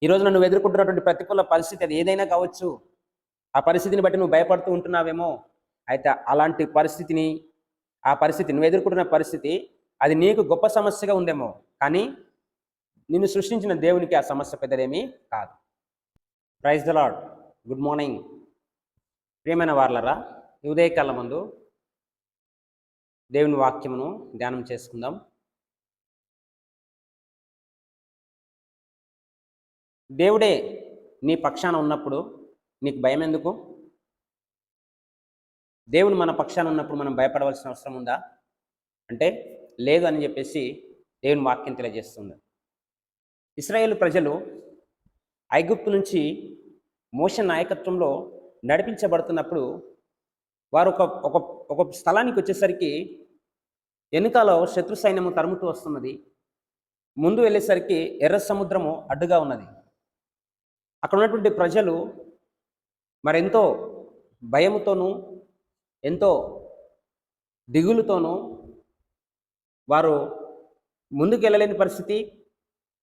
ఈరోజు నువ్వు ఎదుర్కొంటున్నటువంటి ప్రతికూల పరిస్థితి అది ఏదైనా కావచ్చు. ఆ పరిస్థితిని బట్టి నువ్వు భయపడుతూ ఉంటున్నావేమో. అయితే అలాంటి పరిస్థితిని, ఆ పరిస్థితి నువ్వు ఎదుర్కొంటున్న పరిస్థితి అది నీకు గొప్ప సమస్యగా ఉందేమో. కానీ నిన్ను సృష్టించిన దేవునికి ఆ సమస్య పెద్దదేమీ కాదు. Praise the Lord. Good morning. ప్రియమైన వారలారా, ఈ ఉదయకాలం ముందు దేవుని వాక్యమును ధ్యానం చేసుకుందాం. దేవుడే నీ పక్షాన ఉన్నప్పుడు నీకు భయం ఎందుకు? దేవుడు మన పక్షాన ఉన్నప్పుడు మనం భయపడవలసిన అవసరం ఉందా అంటే లేదు అని చెప్పేసి దేవుని వాక్యం తెలియజేస్తుంది. ఇశ్రాయేలు ప్రజలు ఐగుప్తు నుంచి మోషే నాయకత్వంలో నడిపించబడుతున్నప్పుడు వారు ఒక స్థలానికి వచ్చేసరికి వెనుకాల శత్రు సైన్యము తరుముతూ వస్తున్నది. ముందు వెళ్ళేసరికి ఎర్ర సముద్రము అడ్డుగా ఉన్నది. అక్కడ ఉన్నటువంటి ప్రజలు మరెంతో భయముతోనూ ఎంతో దిగులుతోనూ వారు ముందుకు వెళ్ళలేని పరిస్థితి,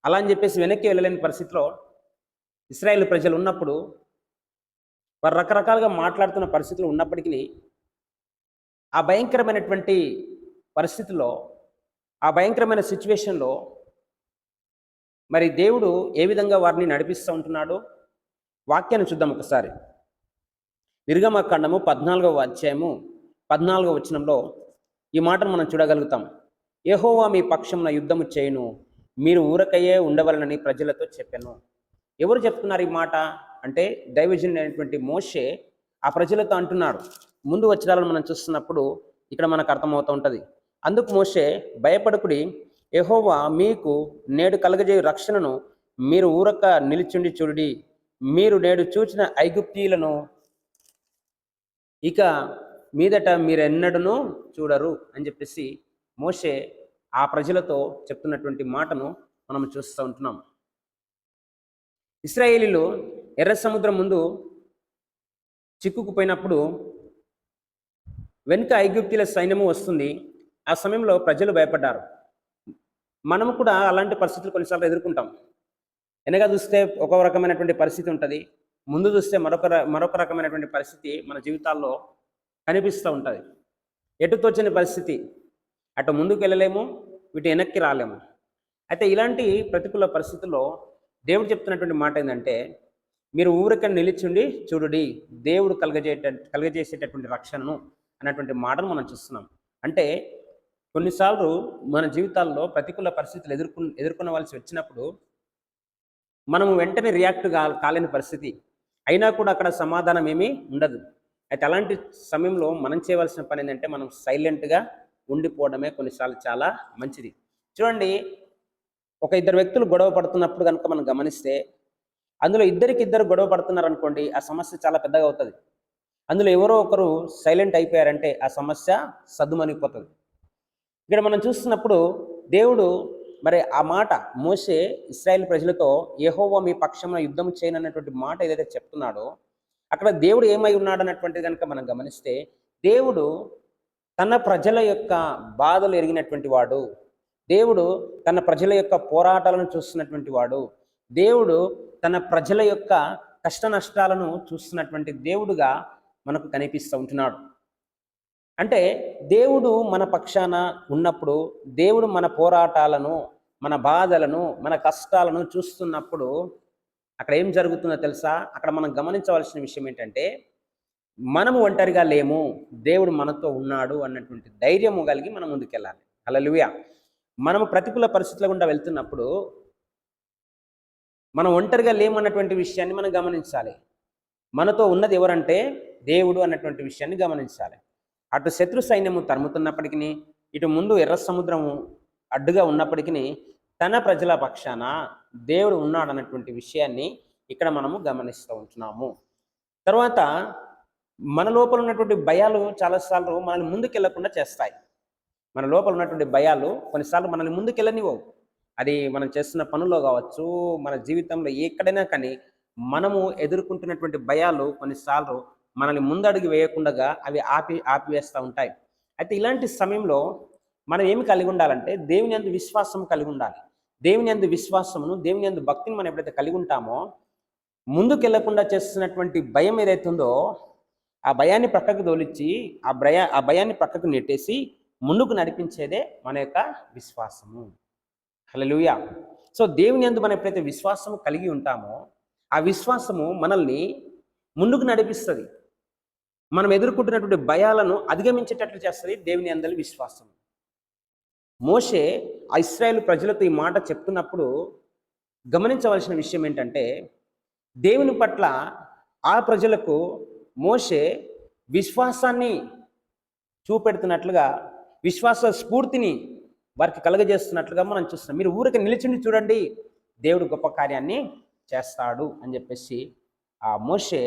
అలా అని చెప్పేసి వెనక్కి వెళ్ళలేని పరిస్థితిలో ఇశ్రాయేలు ప్రజలు ఉన్నప్పుడు వారు రకరకాలుగా మాట్లాడుతున్న పరిస్థితులు ఉన్నప్పటికీ ఆ భయంకరమైనటువంటి పరిస్థితుల్లో, ఆ భయంకరమైన సిచ్యువేషన్లో మరి దేవుడు ఏ విధంగా వారిని నడిపిస్తూ ఉంటున్నాడో వాక్యాన్ని చూద్దాం ఒకసారి. నిర్గమకాండము 14వ అధ్యాయము 14వ వచనంలో ఈ మాటను మనం చూడగలుగుతాం. యెహోవా మీ పక్షమున యుద్ధము చేయును, మీరు ఊరకయ్యే ఉండవలనని ప్రజలతో చెప్పాను. ఎవరు చెప్తున్నారు ఈ మాట అంటే దైవజనుడు అయినటువంటి మోషే ఆ ప్రజలతో అంటున్నాడు. ముందు వచనాలను మనం చూస్తున్నప్పుడు ఇక్కడ మనకు అర్థమవుతూ ఉంటుంది. అందుకు మోషే, భయపడకుడి, యెహోవా మీకు నేడు కలగజేయు రక్షణను మీరు ఊరక నిలిచుండి చూడుడి, మీరు నేడు చూచిన ఐగుప్తీయులను ఇక మీదట మీరెన్నడూ చూడరు అని చెప్పేసి మోషే ఆ ప్రజలతో చెప్తున్నటువంటి మాటను మనం చూస్తూ ఉంటున్నాం. ఇశ్రాయేలీలు ఎర్ర సముద్రం ముందు చిక్కుకుపోయినప్పుడు వెనుక ఐగుప్తీయుల సైన్యము వస్తుంది. ఆ సమయంలో ప్రజలు భయపడ్డారు. మనము కూడా అలాంటి పరిస్థితులు కొన్నిసార్లు ఎదుర్కొంటాం. వెనక చూస్తే ఒక రకమైనటువంటి పరిస్థితి ఉంటుంది, ముందు చూస్తే మరొక రకమైనటువంటి పరిస్థితి మన జీవితాల్లో కనిపిస్తూ ఉంటుంది. ఎటు తోచని పరిస్థితి, అటు ముందుకు వెళ్ళలేము, ఇటు వెనక్కి రాలేము. అయితే ఇలాంటి ప్రతికూల పరిస్థితుల్లో దేవుడు చెప్తున్నటువంటి మాట ఏంటంటే, మీరు ఊరిక నిలిచుండి చూడుడి, దేవుడు కలగజేసేటటువంటి రక్షణను అన్నటువంటి మాటను మనం చూస్తున్నాం. అంటే కొన్నిసార్లు మన జీవితాల్లో ప్రతికూల పరిస్థితులు ఎదుర్కొనవలసి వచ్చినప్పుడు మనము వెంటనే రియాక్ట్ కాలేని పరిస్థితి, అయినా కూడా అక్కడ సమాధానం ఏమీ ఉండదు. అయితే అలాంటి సమయంలో మనం చేయవలసిన పని ఏంటంటే మనం సైలెంట్గా ఉండిపోవడమే కొన్నిసార్లు చాలా మంచిది. చూడండి, ఒక ఇద్దరు వ్యక్తులు గొడవ పడుతున్నప్పుడు కనుక మనం గమనిస్తే అందులో ఇద్దరు గొడవ పడుతున్నారు అనుకోండి, ఆ సమస్య చాలా పెద్దగా అవుతుంది. అందులో ఎవరో ఒకరు సైలెంట్ అయిపోయారంటే ఆ సమస్య సద్దుమణిగిపోతుంది. ఇక్కడ మనం చూస్తున్నప్పుడు దేవుడు మరి ఆ మాట మోషే ఇశ్రాయేలు ప్రజలతో యెహోవా మీ పక్షంలో యుద్ధం చేయనన్నటువంటి మాట ఏదైతే చెప్తున్నాడో అక్కడ దేవుడు ఏమై ఉన్నాడు అన్నటువంటిది కనుక మనం గమనిస్తే దేవుడు తన ప్రజల యొక్క బాధలు ఎరిగినటువంటి వాడు, దేవుడు తన ప్రజల యొక్క పోరాటాలను చూస్తున్నటువంటి వాడు, దేవుడు తన ప్రజల యొక్క కష్ట నష్టాలను చూస్తున్నటువంటి దేవుడుగా మనకు కనిపిస్తూ ఉంటున్నాడు. అంటే దేవుడు మన పక్షాన ఉన్నప్పుడు, దేవుడు మన పోరాటాలను, మన బాధలను, మన కష్టాలను చూస్తున్నప్పుడు అక్కడ ఏం జరుగుతుందో తెలుసా? అక్కడ మనం గమనించవలసిన విషయం ఏంటంటే మనము ఒంటరిగా లేము, దేవుడు మనతో ఉన్నాడు అన్నటువంటి ధైర్యము కలిగి మనం ముందుకెళ్ళాలి. హల్లెలూయా. మనము ప్రతికూల పరిస్థితుల గుండా వెళ్తున్నప్పుడు మనం ఒంటరిగా లేము అన్నటువంటి విషయాన్ని మనం గమనించాలి. మనతో ఉన్నది ఎవరంటే దేవుడు అన్నటువంటి విషయాన్ని గమనించాలి. అటు శత్రు సైన్యము తరుముతున్నప్పటికీ, ఇటు ముందు ఎర్ర సముద్రము అడ్డుగా ఉన్నప్పటికీ తన ప్రజల పక్షాన దేవుడు ఉన్నాడు అన్నటువంటి విషయాన్ని ఇక్కడ మనము గమనిస్తూ ఉంటున్నాము. తర్వాత మన లోపల ఉన్నటువంటి భయాలు చాలాసార్లు మనల్ని ముందుకెళ్లకుండా చేస్తాయి. మన లోపల ఉన్నటువంటి భయాలు కొన్నిసార్లు మనల్ని ముందుకెళ్ళనివ్వవు. అది మనం చేస్తున్న పనుల్లో కావచ్చు, మన జీవితంలో ఎక్కడైనా కానీ మనము ఎదుర్కొంటున్నటువంటి భయాలు కొన్నిసార్లు మనల్ని ముందడుగు వేయకుండా అవి ఆపివేస్తూ ఉంటాయి. అయితే ఇలాంటి సమయంలో మనం ఏమి కలిగి ఉండాలంటే దేవుని యందు విశ్వాసం కలిగి ఉండాలి. దేవుని యందు విశ్వాసమును, దేవుని యందు భక్తిని మనం ఎప్పుడైతే కలిగి ఉంటామో, ముందుకెళ్లకుండా చేస్తున్నటువంటి భయం ఏదైతే ఉందో ఆ భయాన్ని ప్రక్కకు తోలిచ్చి ఆ భయాన్ని ప్రక్కకు నెట్టేసి ముందుకు నడిపించేదే మన యొక్క విశ్వాసము. హల్లెలూయా. సో దేవుని యందు మనం ఎప్పుడైతే విశ్వాసము కలిగి ఉంటామో ఆ విశ్వాసము మనల్ని ముందుకు నడిపిస్తుంది. మనం ఎదుర్కొంటున్నటువంటి భయాలను అధిగమించేటట్లు చేస్తుంది దేవుని యందలి విశ్వాసం. మోషే ఆ ఇశ్రాయేలు ప్రజలతో ఈ మాట చెప్తున్నప్పుడు గమనించవలసిన విషయం ఏంటంటే, దేవుని పట్ల ఆ ప్రజలకు మోషే విశ్వాసాన్ని చూపెడుతున్నట్లుగా, విశ్వాస స్ఫూర్తిని వారికి కలగజేస్తున్నట్లుగా మనం చూస్తున్నాం. మీరు ఊరికి నిలిచిండి చూడండి, దేవుడు గొప్ప కార్యాన్ని చేస్తాడు అని చెప్పేసి ఆ మోషే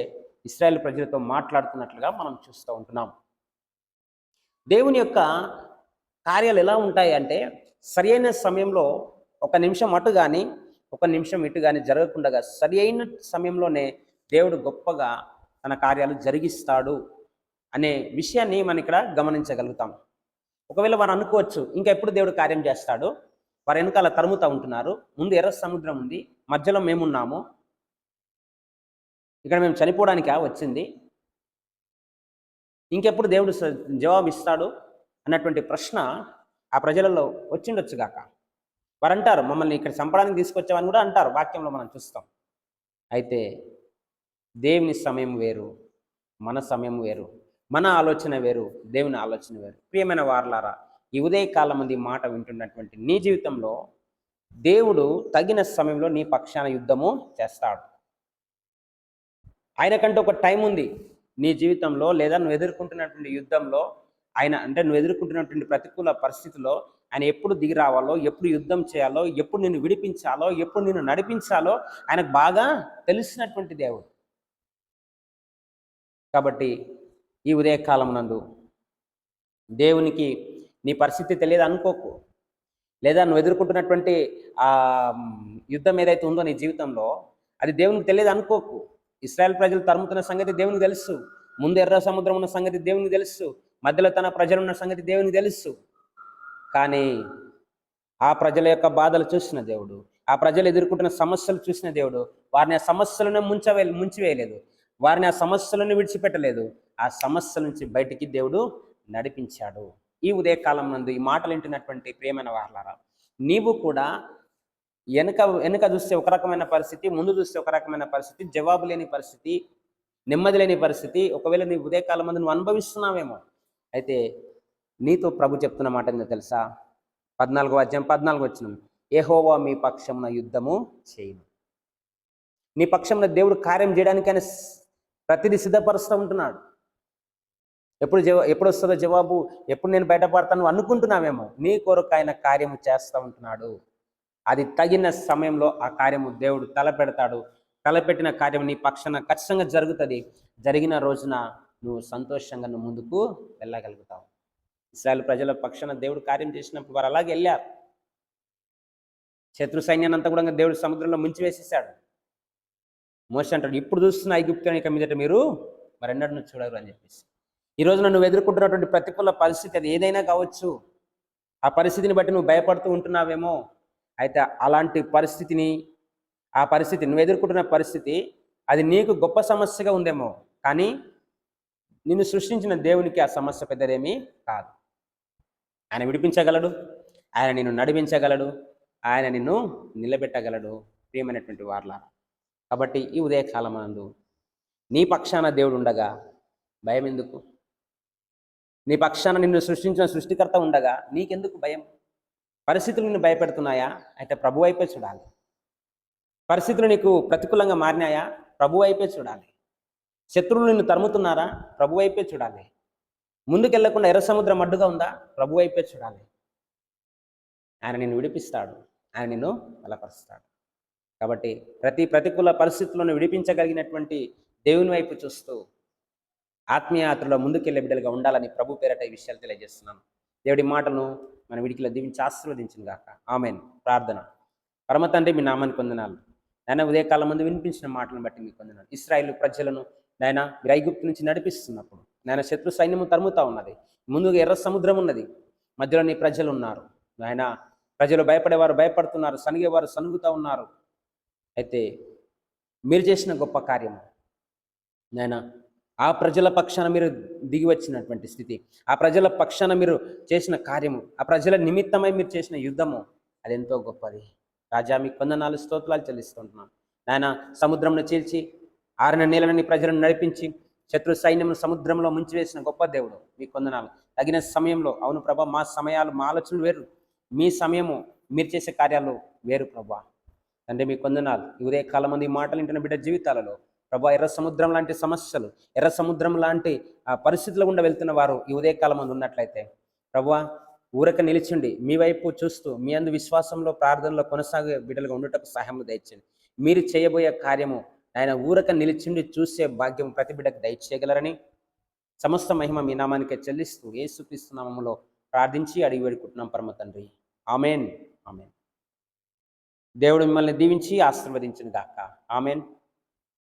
ఇశ్రాయేలు ప్రజలతో మాట్లాడుతున్నట్లుగా మనం చూస్తూ ఉంటున్నాం. దేవుని యొక్క కార్యాలు ఎలా ఉంటాయి అంటే, సరియైన సమయంలో ఒక నిమిషం అటు కానీ ఒక నిమిషం ఇటు కానీ జరగకుండా సరి అయిన సమయంలోనే దేవుడు గొప్పగా తన కార్యాలు జరిగిస్తాడు అనే విషయాన్ని మనం ఇక్కడ గమనించగలుగుతాం. ఒకవేళ వారు అనుకోవచ్చు, ఇంకా ఎప్పుడు దేవుడు కార్యం చేస్తాడు, వారు వెనకాల తరుముతూ ఉంటున్నారు, ముందు ఎర్ర సముద్రం ఉంది, మధ్యలో మేమున్నాము, ఇక్కడ మేము చనిపోవడానికా వచ్చింది, ఇంకెప్పుడు దేవుడు జవాబు ఇస్తాడు అన్నటువంటి ప్రశ్న ఆ ప్రజలలో వచ్చిండొచ్చు గాక. వారు అంటారు, మమ్మల్ని ఇక్కడ చంపడానికి తీసుకొచ్చామని కూడా అంటారు, వాక్యంలో మనం చూస్తాం. అయితే దేవుని సమయం వేరు, మన సమయం వేరు, మన ఆలోచన వేరు, దేవుని ఆలోచన వేరు. ప్రియమైన వారలారా, ఈ ఉదయకాలం మంది మాట వింటున్నటువంటి నీ జీవితంలో దేవుడు తగిన సమయంలో నీ పక్షాన యుద్ధము చేస్తాడు. ఆయనకంటే ఒక టైం ఉంది నీ జీవితంలో, లేదా నువ్వు ఎదుర్కొంటున్నటువంటి యుద్ధంలో నువ్వు ఎదుర్కొంటున్నటువంటి ప్రతికూల పరిస్థితిలో ఆయన ఎప్పుడు దిగి రావాలో, ఎప్పుడు యుద్ధం చేయాలో, ఎప్పుడు నిన్ను విడిపించాలో, ఎప్పుడు నిన్ను నడిపించాలో ఆయనకు బాగా తెలిసినటువంటి దేవుడు. కాబట్టి ఈ ఉదయకాలం నందు దేవునికి నీ పరిస్థితి తెలియదు అనుకోకు, లేదా నువ్వు ఎదుర్కొంటున్నటువంటి ఆ యుద్ధం ఏదైతే ఉందో నీ జీవితంలో అది దేవునికి తెలియదు అనుకోకు. ఇశ్రాయేల్ ప్రజలు తరుముతున్న సంగతి దేవునికి తెలుసు, ముందు ఎర్ర సముద్రం ఉన్న సంగతి దేవునికి తెలుసు, మధ్యలో తన ప్రజలు ఉన్న సంగతి దేవునికి తెలుసు. కానీ ఆ ప్రజల యొక్క బాధలు చూసిన దేవుడు, ఆ ప్రజలు ఎదుర్కొంటున్న సమస్యలు చూసిన దేవుడు వారిని ఆ సమస్యలను ముంచివేయలేదు, వారిని ఆ సమస్యలను విడిచిపెట్టలేదు, ఆ సమస్యల నుంచి బయటికి దేవుడు నడిపించాడు. ఈ ఉదయకాలం నందు ఈ మాటలు వింటున్నటువంటి ప్రియమైన వారలారా, నీవు కూడా వెనుక చూస్తే ఒక రకమైన పరిస్థితి, ముందు చూస్తే ఒక రకమైన పరిస్థితి, జవాబు లేని పరిస్థితి, నెమ్మది లేని పరిస్థితి ఒకవేళ నీ ఉదయకాలం మందు నువ్వు అనుభవిస్తున్నావేమో. అయితే నీతో ప్రభు చెప్తున్న మాట ఏందో తెలుసా? 14వ అధ్యాయం 14వ వచనం, యెహోవా మీ పక్షమున యుద్ధము చేయును. నీ పక్షమున దేవుడు కార్యం చేయడానికి ఆయన ప్రతిదీ సిద్ధపరుస్తూ ఉంటున్నాడు. ఎప్పుడు వస్తుందో జవాబు, ఎప్పుడు నేను బయటపడతాను అనుకుంటున్నావేమో, నీ కొరకు ఆయన కార్యము చేస్తూ ఉంటున్నాడు. అది తగిన సమయంలో ఆ కార్యము దేవుడు తలపెడతాడు. తలపెట్టిన కార్యం నీ పక్షాన ఖచ్చితంగా జరుగుతుంది. జరిగిన రోజున నువ్వు సంతోషంగా నువ్వు ముందుకు వెళ్ళగలుగుతావు. ఇశ్రాయేలు ప్రజల పక్షాన దేవుడు కార్యం చేసినప్పుడు వారు అలాగే వెళ్ళారు. శత్రు సైన్యాన్ని అంతా కూడా దేవుడు సముద్రంలో ముంచివేసేసాడు. మోషే అంటాడు, ఇప్పుడు చూస్తున్న ఐగుప్తుని ఇక మీదట మీరు మరెన్నడూ చూడరు అని చెప్పేసి. ఈరోజు నువ్వు ఎదుర్కొంటున్నటువంటి ప్రతికూల పరిస్థితి అది ఏదైనా కావచ్చు. ఆ పరిస్థితిని బట్టి నువ్వు భయపడుతూ ఉంటున్నావేమో. అయితే అలాంటి పరిస్థితిని, ఆ పరిస్థితి నువ్వు ఎదుర్కొంటున్న పరిస్థితి అది నీకు గొప్ప సమస్యగా ఉందేమో, కానీ నిన్ను సృష్టించిన దేవునికి ఆ సమస్య పెద్దదేమీ కాదు. ఆయన విడిపించగలడు, ఆయన నిన్ను నడిపించగలడు, ఆయన నిన్ను నిలబెట్టగలడు. ప్రియమైనటువంటి వారలారా, కాబట్టి ఈ ఉదయకాలం నందు నీ పక్షాన దేవుడు ఉండగా భయం ఎందుకు? నీ పక్షాన నిన్ను సృష్టించిన సృష్టికర్త ఉండగా నీకెందుకు భయం? పరిస్థితులు నిన్ను భయపెడుతున్నాయా? అయితే ప్రభు వైపే చూడాలి. పరిస్థితులు నీకు ప్రతికూలంగా మారినాయా? ప్రభు వైపే చూడాలి. శత్రువులు నిన్ను తరుముతున్నారా? ప్రభు వైపే చూడాలి. ముందుకెళ్లకుండా ఎర్ర సముద్రం అడ్డుగా ఉందా? ప్రభు వైపే చూడాలి. ఆయన నిన్ను విడిపిస్తాడు, ఆయన నిన్ను బలపరుస్తాడు. కాబట్టి ప్రతికూల పరిస్థితులను విడిపించగలిగినటువంటి దేవుని వైపు చూస్తూ ఆత్మీయాత్రలో ముందుకెళ్లే బిడ్డలుగా ఉండాలని ప్రభు పేరట ఈ విషయాలు తెలియజేస్తున్నాను. దేవుడి మాటను మన విడికిలో దీవించి ఆశీర్వదించిన గాక. ఆమేన్. ప్రార్థన. పరమ తండ్రి, మీ నామానికి వందనాలు. నాయన, ఉదయకాలం ముందు వినిపించిన మాటలను బట్టి మీకు వందనాలు. ఇశ్రాయేలు ప్రజలను నాయన మీరు ఐగుప్తు నుంచి నడిపిస్తున్నప్పుడు నాయన శత్రు సైన్యము తరుముతా ఉన్నది, ముందుగా ఎర్ర సముద్రం ఉన్నది, మధ్యలో నీ ప్రజలు ఉన్నారు. నాయన ప్రజలు భయపడేవారు భయపడుతున్నారు, సనిగేవారు సనుగుతూ ఉన్నారు. అయితే మీరు చేసిన గొప్ప కార్యము నాయన, ఆ ప్రజల పక్షాన మీరు దిగి వచ్చినటువంటి స్థితి, ఆ ప్రజల పక్షాన మీరు చేసిన కార్యము, ఆ ప్రజల నిమిత్తమై మీరు చేసిన యుద్ధము అది ఎంతో గొప్పది. రాజా మీకు వందనాలు స్తోత్రాలు చెల్లిస్తుంటున్నాను. నాయన, సముద్రంను చీల్చి ఆరిన నీళ్ళని ప్రజలను నడిపించి శత్రు సైన్యం సముద్రంలో ముంచివేసిన గొప్ప దేవుడు మీకు వందనాలు. తగిన సమయంలో, అవును ప్రభా, మా సమయాలు మా ఆలోచనలు వేరు, మీ సమయము మీరు చేసే కార్యాలు వేరు ప్రభా. తండ్రి మీకు వందనాలు. ఈ ఉదయకాలం మంది ఈ మాటలు వింటున్న బిడ్డ జీవితాలలో ప్రభా, ఎర్ర సముద్రం లాంటి సమస్యలు, ఎర్ర సముద్రం లాంటి పరిస్థితుల గుండా వెళ్తున్న వారు ఈ ఉదయకాలం మంది ఉన్నట్లయితే ప్రభువా, ఊరక నిలిచిండి మీ వైపు చూస్తూ మీ అందు విశ్వాసంలో ప్రార్థనలో కొనసాగే బిడ్డలుగా ఉండటకు సహాయం దయచేయండి. మీరు చేయబోయే కార్యము ఆయన ఊరక నిలిచిండి చూసే భాగ్యం ప్రతి బిడ్డకు దయచేయగలరని సమస్త మహిమ మీ నామానికే చెల్లిస్తూ యేసుక్రీస్తు నామములో ప్రార్థించి అడిగి వేడుకుంటున్నాం పరమ తండ్రి. ఆమెన్. ఆమెన్. దేవుడు మిమ్మల్ని దీవించి ఆశీర్వదించును గాక. ఆమెన్.